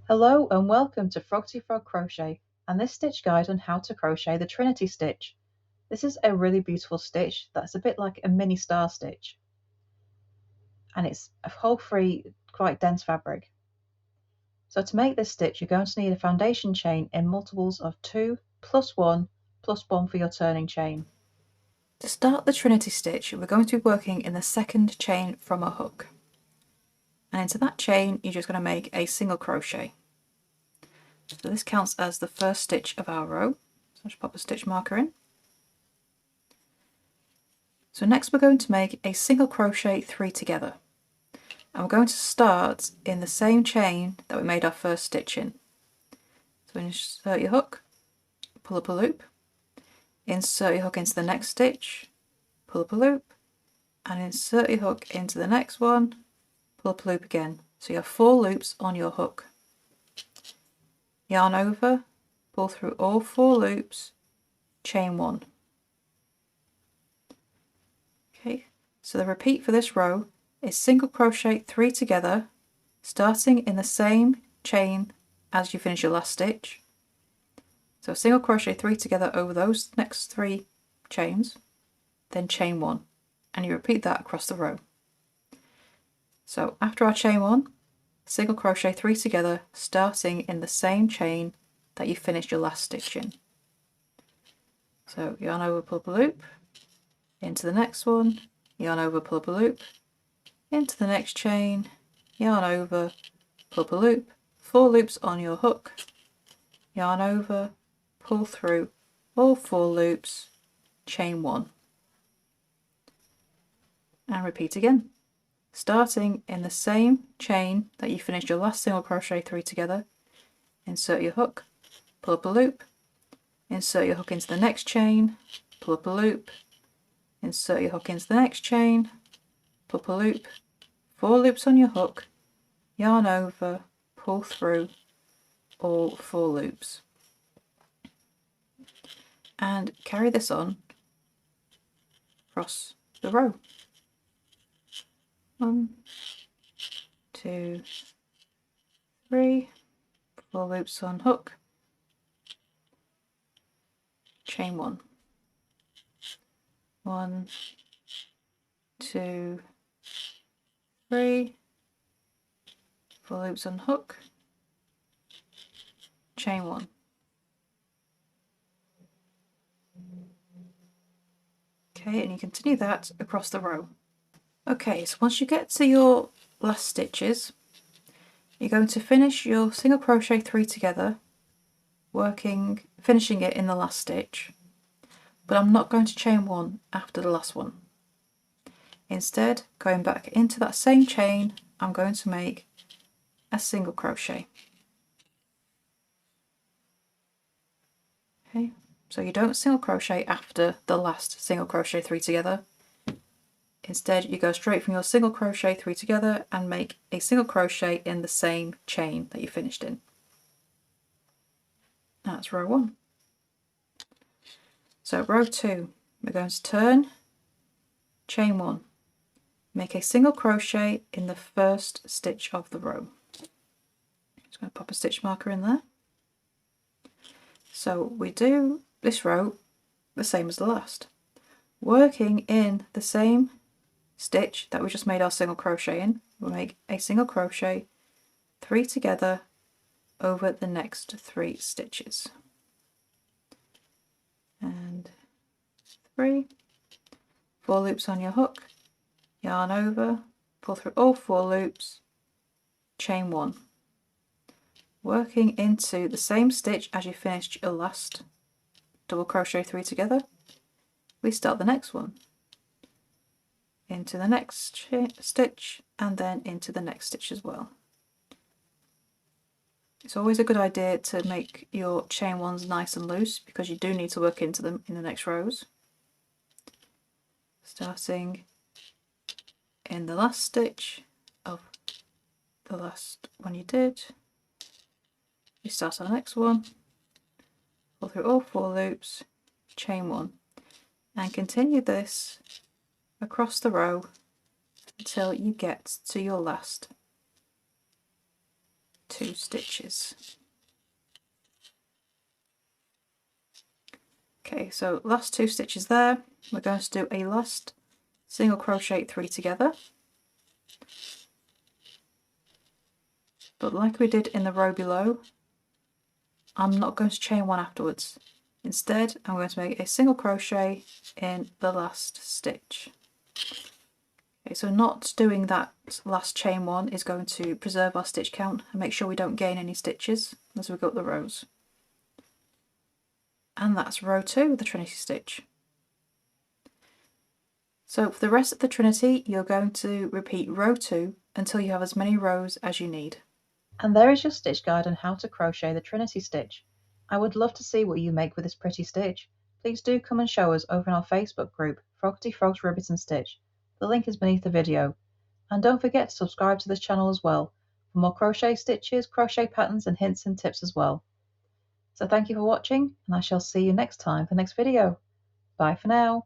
Hello and welcome to Froggity Frog Crochet and this stitch guide on how to crochet the Trinity stitch. This is a really beautiful stitch that's a bit like a mini star stitch, and it's a whole free, quite dense fabric. So to make this stitch you're going to need a foundation chain in multiples of 2 plus 1 plus 1 for your turning chain. To start the Trinity stitch we're going to be working in the second chain from a hook, and into that chain you're just going to make a single crochet. So this counts as the first stitch of our row, so I'll just pop a stitch marker in. So next we're going to make a single crochet 3 together, and we're going to start in the same chain that we made our first stitch in. So insert your hook, pull up a loop, insert your hook into the next stitch, pull up a loop, and insert your hook into the next one, pull up a loop again. So you have 4 loops on your hook. Yarn over, pull through all 4 loops, chain 1. Okay, so the repeat for this row is single crochet 3 together, starting in the same chain as you finish your last stitch. So single crochet 3 together over those next 3 chains, then chain 1, and you repeat that across the row. So after our chain 1, single crochet 3 together, starting in the same chain that you finished your last stitch in. So yarn over, pull up a loop, into the next one, yarn over, pull up a loop, into the next chain, yarn over, pull up a loop, 4 loops on your hook, yarn over, pull through all 4 loops, chain 1, and repeat again. Starting in the same chain that you finished your last single crochet 3 together, insert your hook, pull up a loop, insert your hook into the next chain, pull up a loop, insert your hook into the next chain, pull up a loop, 4 loops on your hook, yarn over, pull through all 4 loops, and carry this on across the row. 1, 2, 3, 4 loops on hook, chain 1. 1, 2, 3, 4 loops on hook, chain 1. Okay, and you continue that across the row. Okay, so once you get to your last stitches, you're going to finish your single crochet 3 together, finishing it in the last stitch, but I'm not going to chain 1 after the last one. Instead, going back into that same chain, I'm going to make a single crochet. Okay, so you don't single crochet after the last single crochet 3 together. Instead, you go straight from your single crochet 3 together and make a single crochet in the same chain that you finished in. That's row 1. So row 2, we're going to turn, chain 1, make a single crochet in the first stitch of the row. Just going to pop a stitch marker in there. So we do this row the same as the last, working in the same stitch that we just made our single crochet in. We'll make a single crochet 3 together over the next 3 stitches, and 3, 4 loops on your hook, yarn over, pull through all 4 loops, chain 1, working into the same stitch as you finished your last double crochet 3 together. We start the next one, into the next stitch, and then into the next stitch as well. It's always a good idea to make your chain 1s nice and loose because you do need to work into them in the next rows. Starting in the last stitch of the last one you did, we start our next one, pull through all 4 loops, chain 1, and continue this across the row until you get to your last 2 stitches. Okay, so last 2 stitches there, we're going to do a last single crochet 3 together. But like we did in the row below, I'm not going to chain 1 afterwards. Instead, I'm going to make a single crochet in the last stitch. Okay, so not doing that last chain 1 is going to preserve our stitch count and make sure we don't gain any stitches as we go up the rows. And that's row 2 of the Trinity stitch. So for the rest of the Trinity, you're going to repeat row 2 until you have as many rows as you need. And there is your stitch guide on how to crochet the Trinity stitch. I would love to see what you make with this pretty stitch. Please do come and show us over in our Facebook group, Froggity Frogs Ribbit and Stitch. The link is beneath the video. And don't forget to subscribe to this channel as well for more crochet stitches, crochet patterns and hints and tips as well. So thank you for watching, and I shall see you next time for the next video. Bye for now.